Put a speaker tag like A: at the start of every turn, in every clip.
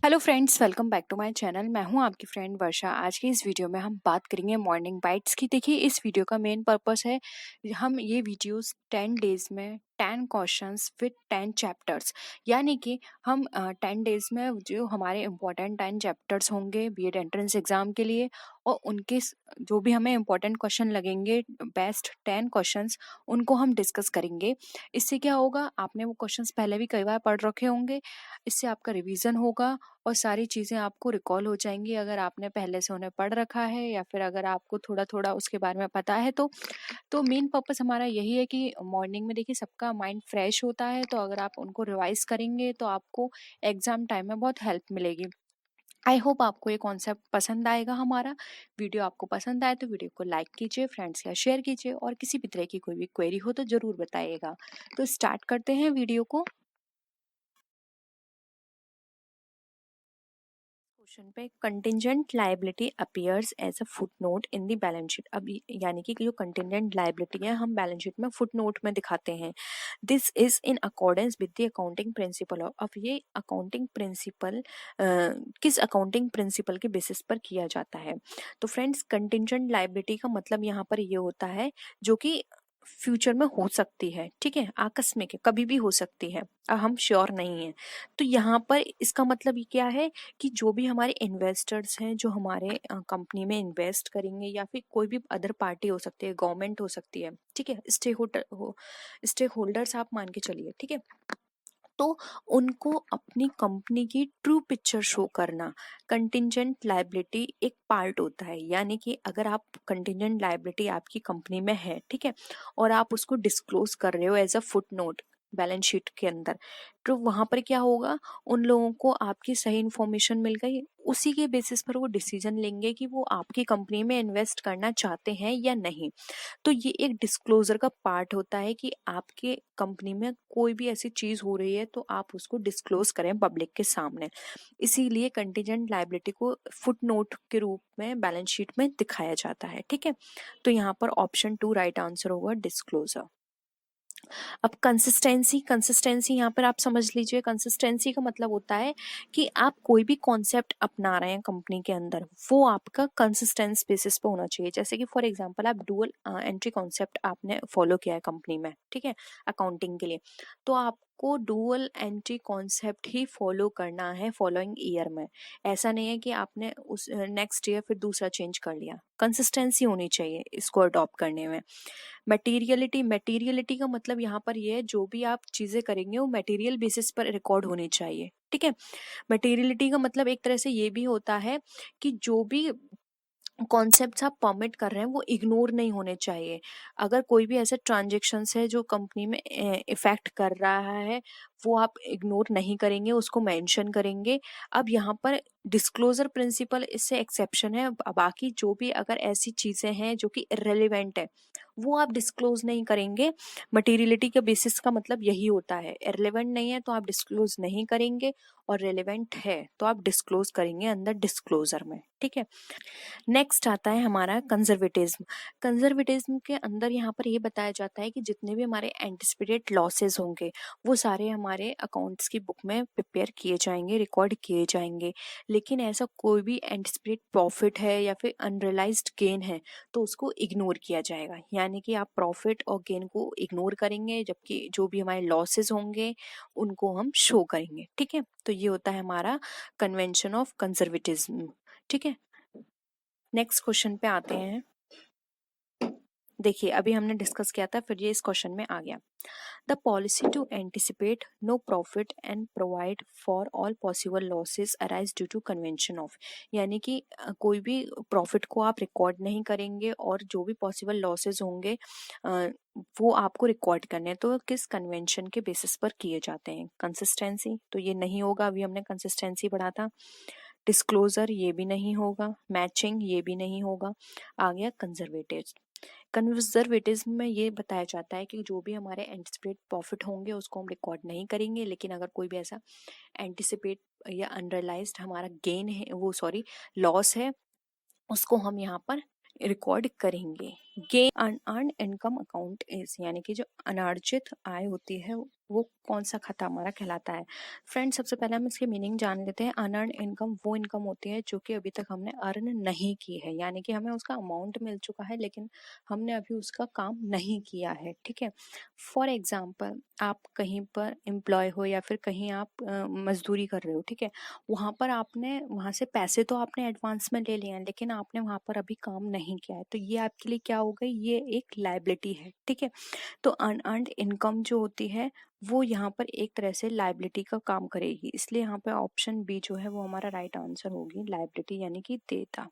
A: Hello friends, welcome back to my channel. मैं हूं आपकी फ्रेंड वर्षा। आज की इस वीडियो में हम बात करेंगे मॉर्निंग बाइट्स की। देखिए, इस वीडियो का मेन पर्पस है हम ये वीडियोस 10 डेज में 10 क्वेश्चंस विद 10 चैप्टर्स, यानी कि हम 10 डेज में जो हमारे इम्पोर्टेंट 10 चैप्टर्स होंगे बीएड एंट्रेंस एग्जाम के लिए, और उनके जो भी हमें इम्पोर्टेंट क्वेश्चन लगेंगे, बेस्ट 10 क्वेश्चंस, उनको हम डिस्कस करेंगे। इससे क्या होगा, आपने वो क्वेश्चंस पहले भी कई बार पढ़ रखे होंगे, इससे आपका रिवीजन होगा और सारी चीज़ें आपको रिकॉल हो जाएंगी अगर आपने पहले से उन्हें पढ़ रखा है, या फिर अगर आपको थोड़ा थोड़ा उसके बारे में पता है। तो मेन पर्पस हमारा यही है कि मॉर्निंग में देखिए सबका माइंड फ्रेश होता है, तो अगर आप उनको रिवाइज करेंगे तो आपको एग्जाम टाइम में बहुत हेल्प मिलेगी। आई होप आपको ये कॉन्सेप्ट पसंद आएगा। हमारा वीडियो आपको पसंद आए तो वीडियो को लाइक कीजिए, फ्रेंड्स या शेयर कीजिए, और किसी भी तरह की कोई भी क्वेरी हो तो ज़रूर बताइएगा। तो स्टार्ट करते हैं वीडियो को। क्वेश्चन पे, contingent liability appears as a footnote in the balance sheet. अब यानी कि जो कंटिजेंट लायबिलिटी है हम बैलेंस शीट में फुट नोट में दिखाते हैं। This is in accordance with the accounting principle. अब ये अकाउंटिंग प्रिंसिपल किस अकाउंटिंग प्रिंसिपल के बेसिस पर किया जाता है? तो फ्रेंड्स, कंटिजेंट लायबिलिटी का मतलब यहाँ पर ये होता है जो कि फ्यूचर में हो सकती है, ठीक है, आकस्मिक है, कभी भी हो सकती है, हम श्योर नहीं है। तो यहाँ पर इसका मतलब ये क्या है कि जो भी हमारे इन्वेस्टर्स हैं जो हमारे कंपनी में इन्वेस्ट करेंगे, या फिर कोई भी अदर पार्टी हो सकती है, गवर्नमेंट हो सकती है, ठीक है, स्टेक होल्डर्स आप मान के चलिए, ठीक है, तो उनको अपनी कंपनी की ट्रू पिक्चर शो करना कंटिजेंट लायबिलिटी एक पार्ट होता है। यानी कि अगर आप कंटिजेंट लायबिलिटी आपकी कंपनी में है, ठीक है, और आप उसको डिस्क्लोज कर रहे हो as a footnote balance sheet के अंदर, तो वहां पर क्या होगा, उन लोगों को आपकी सही इंफॉर्मेशन मिल गई, उसी के बेसिस पर वो डिसीजन लेंगे कि वो आपकी कंपनी में इन्वेस्ट करना चाहते हैं या नहीं। तो ये एक डिस्क्लोजर का पार्ट होता है कि आपके कंपनी में कोई भी ऐसी चीज हो रही है तो आप उसको डिस्क्लोज करें पब्लिक के सामने। इसीलिए कंटीजेंट लायबिलिटी को फुट नोट के रूप में बैलेंस शीट में दिखाया जाता है, ठीक है। तो यहाँ पर ऑप्शन 2 राइट आंसर होगा, डिस्क्लोजर। अब कंसिस्टेंसी, कंसिस्टेंसी यहाँ पर आप समझ लीजिए। कंसिस्टेंसी का मतलब होता है कि आप कोई भी कॉन्सेप्ट अपना रहे हैं कंपनी के अंदर, वो आपका कंसिस्टेंस बेसिस पे होना चाहिए। जैसे कि फॉर एग्जांपल आप डुअल एंट्री कॉन्सेप्ट आपने फॉलो किया है कंपनी में, ठीक है, अकाउंटिंग के लिए, तो आपको डुअल एंट्री कॉन्सेप्ट ही फॉलो करना है फॉलोइंग ईयर में। ऐसा नहीं है कि आपने उस नेक्स्ट ईयर फिर दूसरा चेंज कर लिया। कंसिस्टेंसी होनी चाहिए इसको अडॉप्ट करने में। मटेरियलिटी, मटेरियलिटी का मतलब यहाँ पर ये है जो भी आप चीजें करेंगे वो मटेरियल बेसिस पर रिकॉर्ड होनी चाहिए, ठीक है। मटेरियलिटी का मतलब एक तरह से ये भी होता है कि जो भी कॉन्सेप्ट्स आप परमिट कर रहे हैं वो इग्नोर नहीं होने चाहिए। अगर कोई भी ऐसे ट्रांजेक्शन्स है जो कंपनी में इफेक्ट कर रहा है, वो आप इग्नोर नहीं करेंगे, उसको मेंशन करेंगे। अब यहाँ पर डिस्क्लोजर प्रिंसिपल इससे एक्सेप्शन है। बाकी जो भी अगर ऐसी चीजें हैं जो कि इररिलेवेंट है, वो आप डिस्क्लोज नहीं करेंगे। मटेरियलिटी के बेसिस का मतलब यही होता है, इररिलेवेंट नहीं है तो आप डिस्क्लोज नहीं करेंगे, और रिलेवेंट है तो आप डिस्क्लोज करेंगे अंदर डिस्क्लोजर में, ठीक है। नेक्स्ट आता है हमारा कंजर्वेटिज्म। कंजर्वेटिज्म के अंदर यहाँ पर ये बताया जाता है कि जितने भी हमारे एंटिसिपेटेड लॉसेस होंगे वो सारे हमारे अकाउंट्स की बुक में प्रिपेयर किए जाएंगे, रिकॉर्ड किए जाएंगे। लेकिन ऐसा कोई भी एंटिसिपेटेड प्रॉफिट है या फिर अनरियलाइज्ड गेन है तो उसको इग्नोर किया जाएगा। यानी कि आप प्रॉफिट और गेन को इग्नोर करेंगे, जबकि जो भी हमारे लॉसेस होंगे उनको हम शो करेंगे, ठीक है। तो ये होता है हमारा कन्वेंशन ऑफ कंजर्वेटिज्म, ठीक है। नेक्स्ट क्वेश्चन पे आते हैं। देखिए, अभी हमने डिस्कस किया था, फिर ये इस क्वेश्चन में आ गया। The policy to anticipate no profit and provide for all possible losses arise due to convention of. यानी कि कोई भी प्रॉफिट को आप रिकॉर्ड नहीं करेंगे, और जो भी पॉसिबल लॉसेस होंगे वो आपको रिकॉर्ड करने हैं। तो किस कन्वेंशन के बेसिस पर किए जाते हैं? कंसिस्टेंसी, तो ये नहीं होगा, अभी हमने कंसिस्टेंसी पढ़ा था। डिस्क्लोजर, ये भी नहीं होगा। मैचिंग, ये भी नहीं होगा। आ गया कंजर्वेटिव। कंजर्वेटिज्म में ये बताया जाता है कि जो भी हमारे एंटिसिपेट प्रॉफिट होंगे उसको हम रिकॉर्ड नहीं करेंगे, लेकिन अगर कोई भी ऐसा एंटिसिपेट या अनरियलाइज्ड हमारा गेन है, वो सॉरी लॉस है, उसको हम यहाँ पर रिकॉर्ड करेंगे। Gain unearned income account is, यानी कि जो अनार्जित आय होती है वो कौन सा खाता हमारा कहलाता है। फ्रेंड्स, सबसे पहले हम इसके मीनिंग जान लेते हैं। अनअर्न्ड इनकम वो इनकम होती है जो कि अभी तक हमने अर्न नहीं की है, यानी कि हमें उसका अमाउंट मिल चुका है लेकिन हमने अभी उसका काम नहीं किया है। ठीक है। फॉर एग्जाम्पल, आप कहीं पर एम्प्लॉय हो या फिर कहीं आप मजदूरी कर रहे हो। ठीक है। वहां पर आपने वहां से पैसे तो आपने एडवांस में ले लिए हैं लेकिन आपने वहां पर अभी काम नहीं किया है, तो ये आपके लिए क्या हो गई, ये एक लायबिलिटी है। ठीक है। तो अनअर्न्ड इनकम जो होती है वो यहाँ पर एक तरह से लायबिलिटी का काम करेगी, इसलिए यहाँ पे ऑप्शन बी जो है वो हमारा राइट आंसर होगी, लायबिलिटी यानी कि देयता।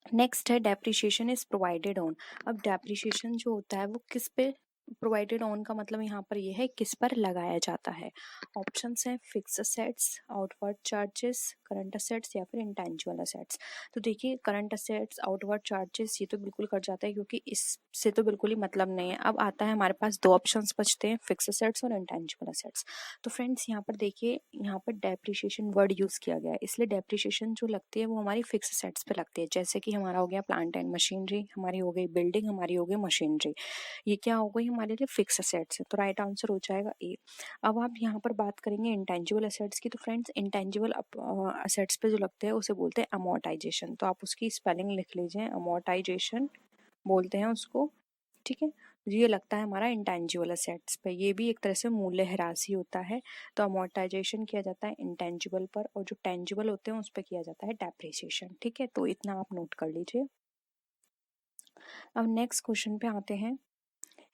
A: नेक्स्ट है डेप्रिसिएशन इज प्रोवाइडेड ऑन। अब डेप्रिसिएशन जो होता है वो किस पे प्रोवाइडेड ऑन का मतलब यहाँ पर ये है किस पर लगाया जाता है। ऑप्शंस हैं fix assets, outward charges, current assets या फिर इंटेंजिबल असेट्स। तो देखिए, करंट असेट्स, आउटवर्ड चार्जेस ये तो बिल्कुल कट जाता है क्योंकि इससे तो बिल्कुल ही मतलब नहीं है। अब आता है हमारे पास दो ऑप्शंस बचते हैं, फिक्स असेट्स और इंटेंजिबल असेट्स। तो फ्रेंड्स, यहाँ पर देखिए, यहाँ पर डेप्रिसिएशन वर्ड यूज किया गया है, इसलिए डेप्रिसिएशन जो लगती है वो हमारी फिक्स असेट्स पे लगती है। जैसे कि हमारा हो गया प्लांट एंड मशीनरी, हमारी हो गई बिल्डिंग, हमारी हो गई मशीनरी, ये क्या हो गई हमारे लिए फिक्स असेट्स है। तो राइट आंसर हो जाएगा ए। अब आप यहाँ पर बात करेंगे इंटेंजिबल असेट्स की, तो फ्रेंड्स इंटेंजिबल असेट्स पे जो लगते हैं उसे बोलते हैं अमोर्टाइजेशन। तो आप उसकी स्पेलिंग लिख लीजिए, अमोर्टाइजेशन बोलते हैं उसको। ठीक है। ये लगता है हमारा इंटेंजिबल असेट्स पे, ये भी एक तरह से मूल्यह्रासी होता है। तो अमोर्टाइजेशन किया जाता है इंटेंजिबल पर, और जो टेंजिबल होते हैं उस पर किया जाता है डेप्रिसिएशन। ठीक है, तो इतना आप नोट कर लीजिए। अब नेक्स्ट क्वेश्चन पे आते हैं।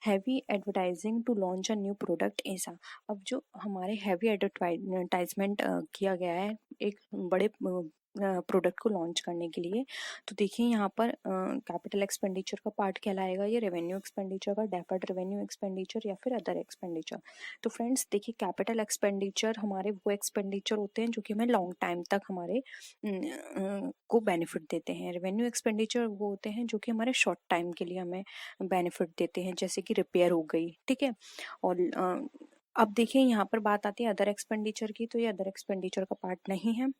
A: Heavy advertising to launch a new product ऐसा। अब जो हमारे हैवी एडवर्टाइजमेंट किया गया है एक बड़े प्रोडक्ट को लॉन्च करने के लिए, तो देखिए यहाँ पर कैपिटल एक्सपेंडिचर का पार्ट कहलाएगा, ये रेवेन्यू एक्सपेंडिचर का, डेफर्ड रेवेन्यू एक्सपेंडिचर या फिर अदर एक्सपेंडिचर। तो फ्रेंड्स देखिए, कैपिटल एक्सपेंडिचर हमारे वो एक्सपेंडिचर होते हैं जो कि हमें लॉन्ग टाइम तक हमारे को बेनिफिट देते हैं। रेवेन्यू एक्सपेंडिचर वो होते हैं जो कि हमारे शॉर्ट टाइम के लिए हमें बेनिफिट देते हैं, जैसे कि रिपेयर हो गई। ठीक है। और अब देखिए यहाँ पर बात आती है अदर एक्सपेंडिचर की, तो ये अदर एक्सपेंडिचर का पार्ट नहीं है।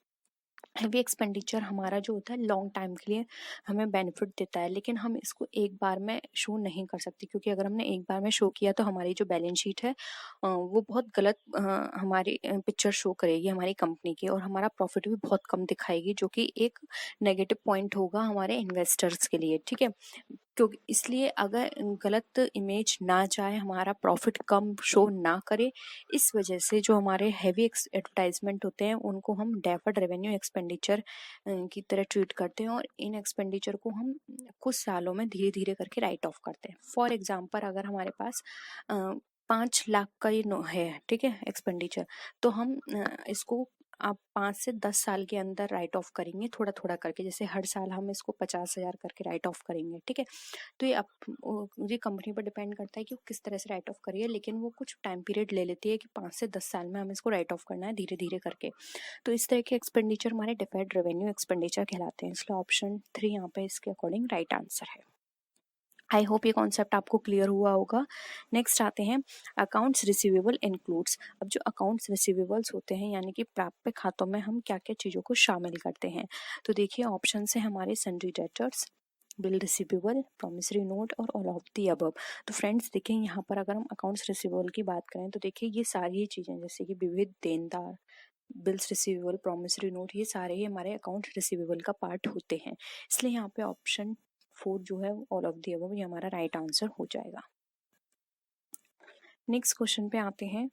A: हैवी एक्सपेंडिचर हमारा जो होता है लॉन्ग टाइम के लिए हमें बेनिफिट देता है, लेकिन हम इसको एक बार में शो नहीं कर सकते, क्योंकि अगर हमने एक बार में शो किया तो हमारी जो बैलेंस शीट है वो बहुत गलत हमारी पिक्चर शो करेगी हमारी कंपनी की, और हमारा प्रॉफिट भी बहुत कम दिखाएगी, जो कि एक नेगेटिव पॉइंट होगा हमारे इन्वेस्टर्स के लिए। ठीक है। क्योंकि इसलिए अगर गलत इमेज ना जाए, हमारा प्रॉफिट कम शो ना करे, इस वजह से जो हमारे हैवी एडवर्टाइजमेंट होते हैं उनको हम डेफर्ड रेवेन्यू एक्सपेंडिचर की तरह ट्रीट करते हैं, और इन एक्सपेंडिचर को हम कुछ सालों में धीरे धीरे करके राइट ऑफ करते हैं। फॉर एग्जाम्पल, अगर हमारे पास 5 लाख का ये है, ठीक है, एक्सपेंडिचर, तो हम इसको आप 5 से 10 साल के अंदर राइट ऑफ करेंगे, थोड़ा थोड़ा करके, जैसे हर साल हम इसको 50,000 करके राइट ऑफ करेंगे। ठीक है। तो ये कंपनी पर डिपेंड करता है कि वो किस तरह से राइट ऑफ करिए, लेकिन वो कुछ टाइम पीरियड ले लेती है कि 5 से 10 साल में हमें इसको राइट ऑफ करना है धीरे धीरे करके। तो इस तरह के एक्सपेंडिचर हमारे डिफर्ड रेवेन्यू एक्सपेंडिचर कहलाते हैं, इसलिए ऑप्शन 3 यहाँ पे इसके अकॉर्डिंग राइट आंसर है। आई होप ये कॉन्सेप्ट आपको क्लियर हुआ होगा। नेक्स्ट आते हैं अकाउंट्स रिसीवेबल इंक्लूड्स। अब जो अकाउंट्स रिसीवेबल्स होते हैं, यानी कि प्राप्य खातों में हम क्या क्या चीज़ों को शामिल करते हैं, तो देखिए ऑप्शन है हमारे sundry debtors, bill receivable, promissory note और ऑल ऑफ दी अबव। तो फ्रेंड्स देखिए, यहाँ पर अगर हम अकाउंट्स रिसीवेबल की बात करें तो देखिए ये सारी ही चीज़ें, जैसे कि विविध देनदार, बिल्स रिसीवेबल, प्रॉमिसरी नोट, ये सारे ही हमारे अकाउंट रिसीवेबल का पार्ट होते हैं, इसलिए यहाँ पे ऑप्शन 4 जो है ऑल ऑफ दी अबव, ये हमारा राइट आंसर हो जाएगा। नेक्स्ट क्वेश्चन पे आते हैं।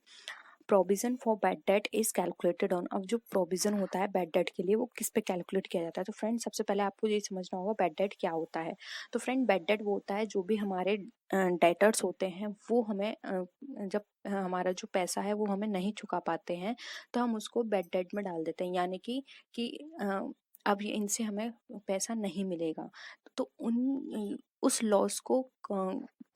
A: Provision for bad debt is calculated on. अब जो प्रोविजन होता है बैड डेट के लिए वो किस पे कैलकुलेट किया जाता है, तो फ्रेंड सबसे पहले आपको ये समझना होगा बैड डेट क्या होता है। तो फ्रेंड बैड डेट वो होता है जो भी हमारे डेटर्स होते हैं वो हमें जब हमारा जो पैसा है वो हमें नहीं चुका पाते हैं तो हम उसको बैड डेट में डाल देते हैं, यानी कि अब ये इनसे हमें पैसा नहीं मिलेगा, तो उस लॉस को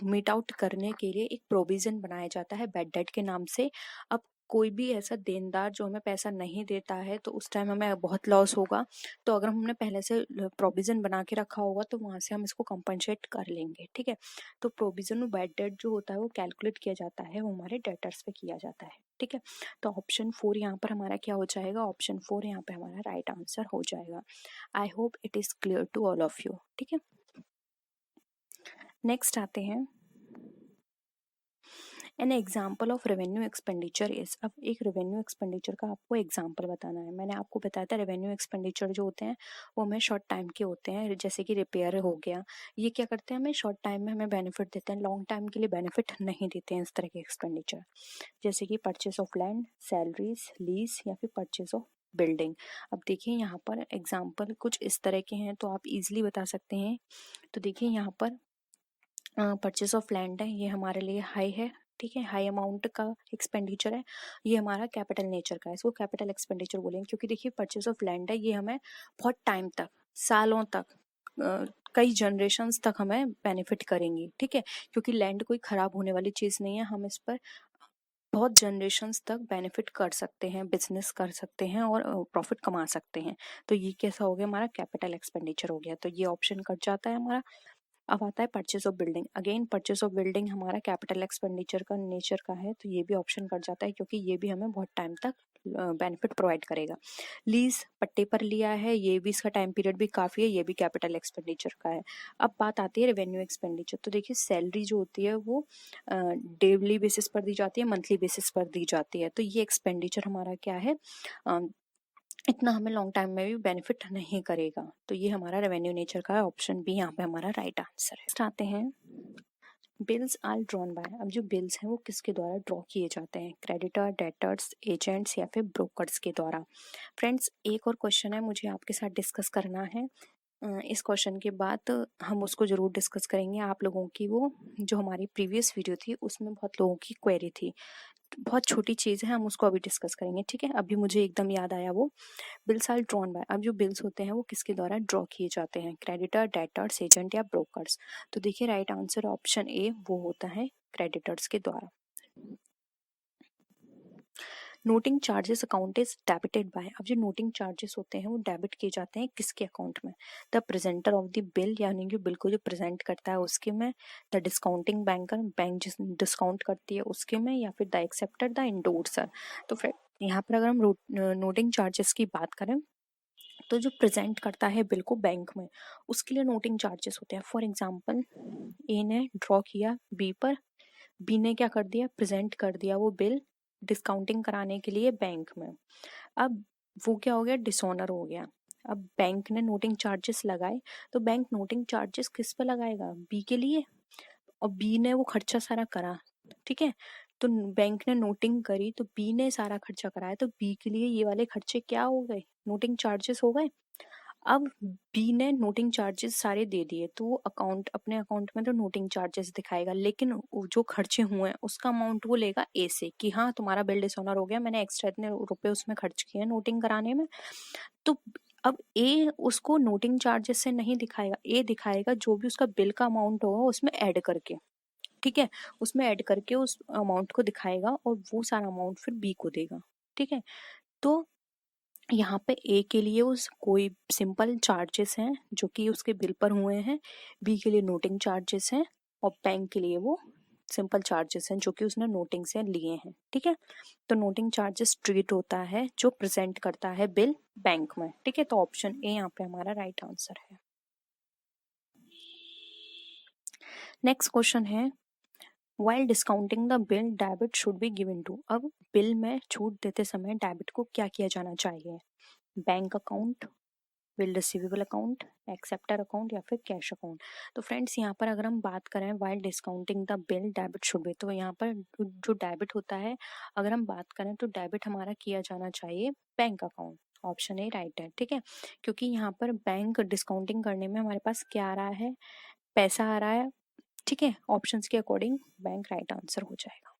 A: मीट आउट करने के लिए एक प्रोविजन बनाया जाता है बैड डेट के नाम से। अब कोई भी ऐसा देनदार जो हमें पैसा नहीं देता है तो उस टाइम हमें बहुत लॉस होगा, तो अगर हमने पहले से प्रोविजन बना के रखा होगा तो वहां से हम इसको कंपनसेट कर लेंगे, ठीक है। तो प्रोविजन में बैड डेट जो होता है वो कैलकुलेट किया जाता है, वो हमारे डेटर्स पे किया जाता है, ठीक है। तो ऑप्शन 4 यहाँ पर हमारा क्या हो जाएगा, ऑप्शन 4 यहाँ पे हमारा राइट आंसर हो जाएगा। I hope it is clear to all of you, ठीक है। नेक्स्ट आते हैं, an example of revenue expenditure is. अब एक रेवेन्यू एक्सपेंडिचर का आपको एग्जाम्पल बताना है। मैंने आपको बताया था रेवेन्यू एक्सपेंडिचर जो होते हैं वो हमें शॉर्ट टाइम के होते हैं, जैसे कि रिपेयर हो गया, ये क्या करते हैं, हमें शॉर्ट टाइम में हमें बेनिफिट देते हैं, लॉन्ग टाइम के लिए बेनिफिट नहीं देते हैं इस तरह के एक्सपेंडिचर, जैसे कि purchase of land, salaries, lease या फिर परचेस ऑफ बिल्डिंग। अब देखिए यहाँ पर एग्जाम्पल कुछ इस तरह के हैं तो आप इजीली बता सकते हैं। तो देखिए यहाँ पर परचेस ऑफ लैंड है, ये हमारे लिए हाई है, ठीक है, हाई अमाउंट का एक्सपेंडिचर है, ये हमारा कैपिटल नेचर का है, इसको कैपिटल एक्सपेंडिचर बोलेंगे, क्योंकि देखिए परचेस ऑफ लैंड है, ये हमें बहुत टाइम तक, सालों तक, कई जनरेशन्स तक हमें बेनिफिट करेंगी, ठीक है, क्योंकि लैंड कोई खराब होने वाली चीज नहीं है, हम इस पर बहुत जनरेशन्स तक बेनिफिट कर सकते हैं, बिजनेस कर सकते हैं और प्रॉफिट कमा सकते हैं। तो ये कैसा हो गया, हमारा कैपिटल एक्सपेंडिचर हो गया, तो ये ऑप्शन कट जाता है हमारा। अब आता है purchase of building, again purchase of building हमारा कैपिटल एक्सपेंडिचर का नेचर का है, तो ये भी ऑप्शन कट जाता है, क्योंकि ये भी हमें बहुत टाइम तक बेनिफिट प्रोवाइड करेगा। लीज पट्टे पर लिया है, ये भी इसका टाइम पीरियड भी काफी है, ये भी कैपिटल एक्सपेंडिचर का है। अब बात आती है रेवेन्यू एक्सपेंडिचर, तो देखिए सैलरी जो होती है वो डेली बेसिस पर दी जाती है, मंथली बेसिस पर दी जाती है, तो ये एक्सपेंडिचर हमारा क्या है, इतना हमें लॉन्ग टाइम में भी बेनिफिट नहीं करेगा, तो ये हमारा रेवेन्यू नेचर का है, ऑप्शन बी यहाँ पे हमारा राइट आंसर है। नेक्स्ट आते हैं, बिल्स आर ड्रॉन बाय। अब जो बिल्स हैं वो किसके द्वारा ड्रॉ किए जाते हैं, क्रेडिटर, डेटर्स, एजेंट्स या फिर ब्रोकर्स के द्वारा। फ्रेंड्स एक और क्वेश्चन है मुझे आपके साथ डिस्कस करना है, इस क्वेश्चन के बाद हम उसको जरूर डिस्कस करेंगे। आप लोगों की वो जो हमारी प्रीवियस वीडियो थी उसमें बहुत लोगों की क्वेरी थी, बहुत छोटी चीज है, हम उसको अभी डिस्कस करेंगे, ठीक है। अभी मुझे एकदम याद आया वो, बिल्स आर ड्रॉन बाय। अब जो बिल्स होते हैं वो किसके द्वारा ड्रॉ किए जाते हैं, क्रेडिटर, डेटर्स, एजेंट या ब्रोकर्स। तो देखिए राइट आंसर ऑप्शन ए वो होता है क्रेडिटर्स के द्वारा। Noting charges account is debited bye. अब जो नोटिंग चार्जेस होते हैं वो डेबिट किए जाते हैं किसके अकाउंट में, the presenter of the bill, यानी कि बिल को जो प्रेजेंट करता है उसके में, द डिस्काउंटिंग बैंकर, बैंक जिस डिस्काउंट करती है उसके में, या फिर द एक्सेप्टर, द इंडोर्सर। तो फिर यहाँ पर अगर हम नोटिंग चार्जेस की बात करें तो जो प्रेजेंट करता है बिल को बैंक में उसके लिए नोटिंग चार्जेस होते हैं। फॉर एग्जाम्पल ए ने ड्रॉ किया बी पर, बी ने क्या कर दिया, प्रेजेंट कर दिया वो बिल डिस्काउंटिंग कराने के लिए बैंक में, अब वो क्या हो गया, डिसऑनर हो गया। अब बैंक ने नोटिंग चार्जेस लगाए, तो बैंक नोटिंग चार्जेस किस पर लगाएगा, बी के लिए, और बी ने वो खर्चा सारा करा, ठीक है। तो बैंक ने नोटिंग करी तो बी ने सारा खर्चा कराया, तो बी के लिए ये वाले खर्चे क्या हो गए, नोटिंग चार्जेस हो गए। अब बी ने नोटिंग चार्जेस सारे दे दिए तो वो अकाउंट, अपने अकाउंट में तो नोटिंग चार्जेस दिखाएगा, लेकिन जो खर्चे हुए हैं उसका अमाउंट वो लेगा ए से, कि हाँ तुम्हारा बिल डिसऑनर हो गया, मैंने एक्स्ट्रा इतने रुपए उसमें खर्च किए हैं नोटिंग कराने में। तो अब ए उसको नोटिंग चार्जेस से नहीं दिखाएगा, ए दिखाएगा जो भी उसका बिल का अमाउंट होगा उसमें ऐड करके, ठीक है, उसमें ऐड करके उस अमाउंट को दिखाएगा और वो सारा अमाउंट फिर बी को देगा, ठीक है। तो यहाँ पे ए के लिए उस कोई सिंपल चार्जेस हैं जो कि उसके बिल पर हुए हैं, बी के लिए नोटिंग चार्जेस हैं, और बैंक के लिए वो सिंपल चार्जेस हैं जो कि उसने नोटिंग से लिए हैं, ठीक है। तो नोटिंग चार्जेस ट्रीट होता है जो प्रेजेंट करता है बिल बैंक में, ठीक है। तो ऑप्शन ए यहाँ पे हमारा राइट आंसर है। नेक्स्ट क्वेश्चन है, while discounting the bill debit should be given to. अब बिल में छूट देते समय डेबिट को क्या किया जाना चाहिए, bank account, bill receivable account, acceptor account या फिर कैश अकाउंट। तो फ्रेंड्स यहाँ पर अगर हम बात करें while discounting the bill debit should B, तो यहाँ पर जो डेबिट होता है अगर हम बात करें तो डेबिट हमारा किया जाना चाहिए bank account, option A right है, ठीक है। क्योंकि यहाँ पर बैंक डिस्काउंटिंग करने में हमारे पास क्या आ रहा है, पैसा आ रहा है, ठीक है। ऑप्शंस के अकॉर्डिंग बैंक राइट आंसर हो जाएगा।